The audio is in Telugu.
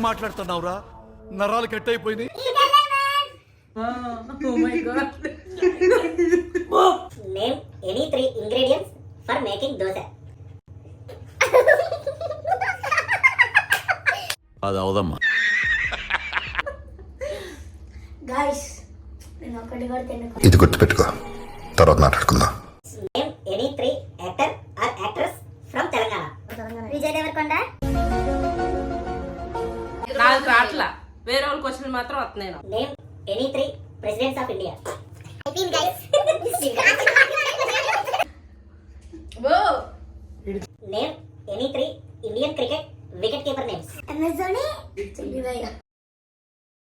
మాట్లాడుతున్నావురా? నరాలు కట్ అయిపోయింది. Name any 3 ingredients for making dosa. అది అవదమ్మా. గాయ్స్ నేను ఒకటి కూడా తినకు. ఇది గుర్తుపెట్టుకో, తర్వాత మాట్లాడుకుందాం. Name any 3 actor or actress from Telangana. Vijay Devarakonda. నాకు రాట్లా, వేరే వాళ్ళ క్వశ్చన్ మాత్రం వస్తున్నాయి. Name any 3 presidents of India. అయిపోయింది guys. Name any 3 Indian cricket wicket keeper names. MS Dhoni, చిల్లి భయ్యా.